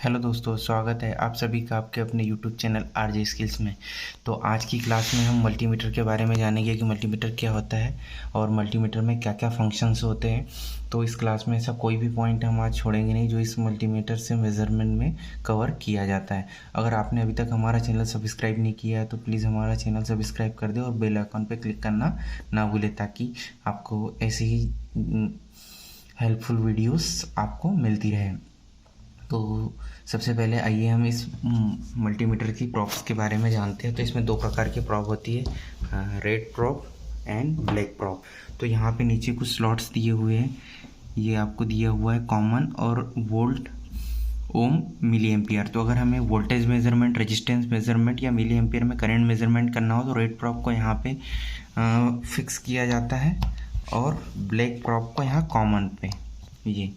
Hello दोस्तों, स्वागत है आप सभी का आपके अपने यूट्यूब चैनल आरजे स्किल्स में। तो आज की क्लास में हम मल्टीमीटर के बारे में जानेंगे कि मल्टीमीटर क्या होता है और मल्टीमीटर में क्या क्या फंक्शंस होते हैं। तो इस क्लास में ऐसा कोई भी पॉइंट हम आज छोड़ेंगे नहीं जो इस मल्टीमीटर से मेज़रमेंट में कवर किया जाता है। अगर आपने अभी तक हमारा चैनल सब्सक्राइब नहीं किया है तो प्लीज़ हमारा चैनल सब्सक्राइब कर दें और बेल आइकन पर क्लिक करना ना भूलें, ताकि आपको ऐसे ही हेल्पफुल वीडियोस आपको मिलती रहे। तो सबसे पहले आइए हम इस मल्टीमीटर की प्रॉप्स के बारे में जानते हैं। तो इसमें दो प्रकार की प्रॉप होती है, red prop and black prop. तो यहाँ पे नीचे कुछ स्लॉट्स दिए हुए हैं, ये आपको दिया हुआ है कॉमन और वोल्ट, ओम, मिली एम्पियर। तो अगर हमें वोल्टेज मेजरमेंट, रेजिस्टेंस मेजरमेंट या मिली एम्पियर में करंट मेजरमेंट करना हो तो रेड प्रॉप को यहाँ पे फिक्स किया जाता है और ब्लैक प्रॉप को यहाँ कॉमन पे ये।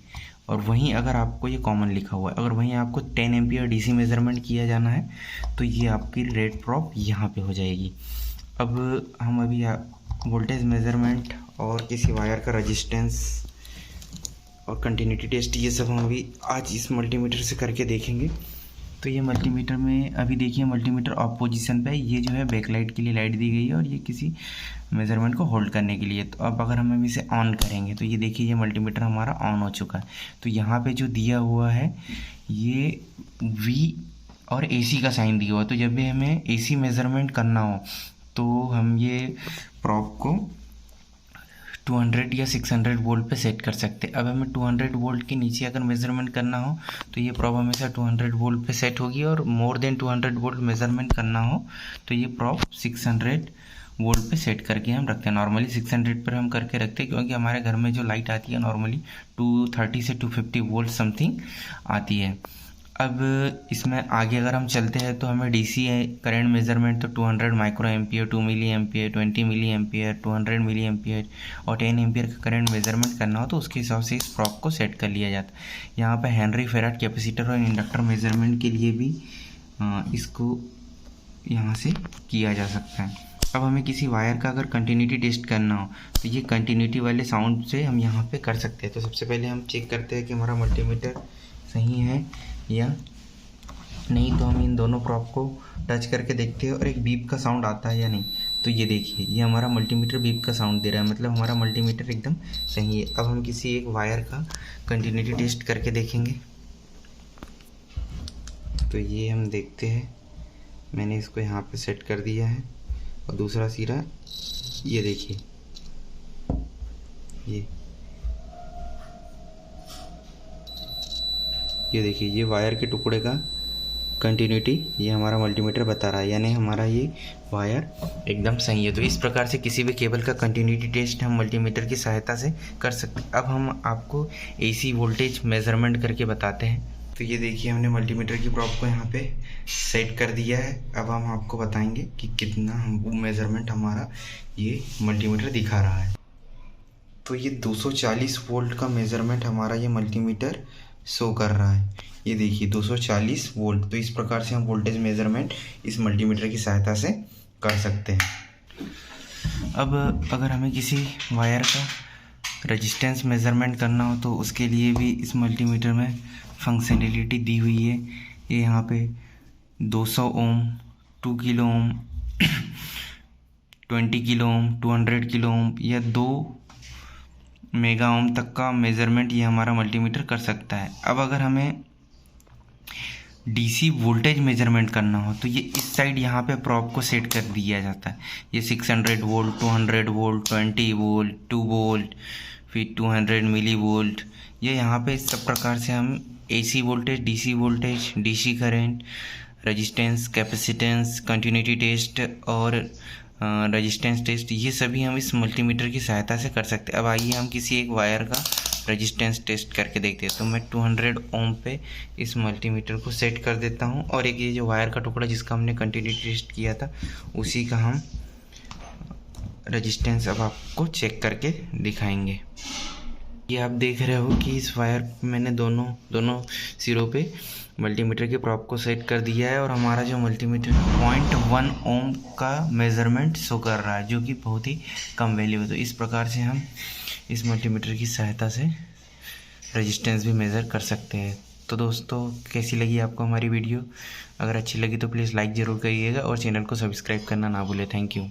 और वहीं अगर आपको ये कॉमन लिखा हुआ है, अगर वहीं आपको 10 एम्पियर डीसी मेजरमेंट किया जाना है तो ये आपकी रेड प्रॉप यहाँ पे हो जाएगी। अब हम अभी वोल्टेज मेजरमेंट और किसी वायर का रेजिस्टेंस और कंटिन्यूटी टेस्ट, ये सब हम अभी आज इस मल्टीमीटर से करके देखेंगे। तो ये मल्टीमीटर में अभी देखिए, मल्टीमीटर ऑफ पोजीशन पे है, ये जो है बैकलाइट के लिए लाइट दी गई है और ये किसी मेज़रमेंट को होल्ड करने के लिए। तो अब अगर हम इसे ऑन करेंगे तो ये देखिए, ये मल्टीमीटर हमारा ऑन हो चुका है। तो यहाँ पे जो दिया हुआ है ये वी और AC का साइन दिया हुआ है। तो जब भी हमें AC मेज़रमेंट करना हो तो हम ये प्रॉप को 200 या 600 वोल्ट पे सेट कर सकते हैं। अब हमें 200 वोल्ट के नीचे अगर मेज़रमेंट करना हो तो ये प्रॉप हमेशा 200 वोल्ट पे सेट होगी, और मोर देन 200 वोल्ट मेज़रमेंट करना हो तो ये प्रॉप 600 वोल्ट पे सेट करके हम रखते हैं। नॉर्मली 600 पर हम करके रखते हैं क्योंकि हमारे घर में जो लाइट आती है नॉर्मली 230 से 250 वोल्ट समथिंग आती है। अब इसमें आगे अगर हम चलते हैं तो हमें डीसी करंट मेजरमेंट तो 200 micro ampere, 2 milli ampere, 20 milli ampere, 200 milli ampere और 10 एम्पियर का करंट मेजरमेंट करना हो तो उसके हिसाब से इस प्रॉप को सेट कर लिया जाता है। यहाँ पे हेनरी फेराड कैपेसिटर और इंडक्टर मेजरमेंट के लिए भी इसको यहाँ से किया जा सकता है। अब हमें किसी वायर का अगर कंटिन्यूटी टेस्ट करना हो तो ये कंटिन्यूटी वाले साउंड से हम यहाँ पे कर सकते हैं। तो सबसे पहले हम चेक करते हैं कि हमारा मल्टीमीटर सही है या नहीं। तो हम इन दोनों प्रॉप को टच करके देखते हैं और एक बीप का साउंड आता है या नहीं। तो ये देखिए, ये हमारा मल्टीमीटर बीप का साउंड दे रहा है, मतलब हमारा मल्टीमीटर एकदम सही है। अब हम किसी एक वायर का कंटिन्यूटी टेस्ट करके देखेंगे। तो ये हम देखते हैं, मैंने इसको यहाँ पे सेट कर दिया है और दूसरा सिरा ये देखिए, ये देखिए, ये वायर के टुकड़े का कंटिन्यूटी ये हमारा मल्टीमीटर बता रहा है, यानी हमारा ये वायर एकदम सही है। तो इस प्रकार से किसी भी केबल का कंटिन्यूटी टेस्ट हम मल्टीमीटर की सहायता से कर सकते हैं। अब हम आपको AC वोल्टेज मेज़रमेंट करके बताते हैं। तो ये देखिए, हमने मल्टीमीटर की प्रॉप को यहाँ पे सेट कर दिया है। अब हम आपको बताएंगे कि कितना मेज़रमेंट हमारा ये मल्टीमीटर दिखा रहा है। तो ये 240 वोल्ट का मेज़रमेंट हमारा ये मल्टीमीटर शो कर रहा है। ये देखिए 240 वोल्ट। तो इस प्रकार से हम वोल्टेज मेज़रमेंट इस मल्टीमीटर की सहायता से कर सकते हैं। अब अगर हमें किसी वायर का रेजिस्टेंस मेज़रमेंट करना हो तो उसके लिए भी इस मल्टीमीटर में फंक्शनैलिटी दी हुई है। ये यहाँ पे 200 ओम, 2 kilo ohm, 20 kilo ohm, 200 kilo ohm या 2 मेगा ओम तक का मेज़रमेंट ये हमारा मल्टीमीटर कर सकता है। अब अगर हमें DC वोल्टेज मेज़रमेंट करना हो तो ये इस साइड यहाँ पे प्रॉप को सेट कर दिया जाता है। ये 600 वोल्ट, 200 वोल्ट, 20 वोल्ट, 2 वोल्ट, फिर 200 मिली वोल्ट, ये यहाँ पे सब प्रकार से हम AC voltage, DC voltage, DC current, resistance, capacitance, continuity test और रेजिस्टेंस टेस्ट, ये सभी हम इस मल्टीमीटर की सहायता से कर सकते हैं। अब आइए हम किसी एक वायर का रेजिस्टेंस टेस्ट करके देखते हैं। तो मैं 200 ओम पे इस मल्टीमीटर को सेट कर देता हूँ और एक ये जो वायर का टुकड़ा जिसका हमने कंटिन्यूटी टेस्ट किया था उसी का हम रेजिस्टेंस अब आपको चेक करके दिखाएंगे। ये आप देख रहे हो कि इस वायर मैंने दोनों सिरों पे मल्टीमीटर के प्रॉप को सेट कर दिया है और हमारा जो मल्टीमीटर 0.1 ओम का मेज़रमेंट शो कर रहा है, जो कि बहुत ही कम वैल्यू है। तो इस प्रकार से हम इस मल्टीमीटर की सहायता से रेजिस्टेंस भी मेज़र कर सकते हैं। तो दोस्तों कैसी लगी आपको हमारी वीडियो? अगर अच्छी लगी तो प्लीज़ लाइक ज़रूर करिएगा और चैनल को सब्सक्राइब करना ना भूलें। Thank you.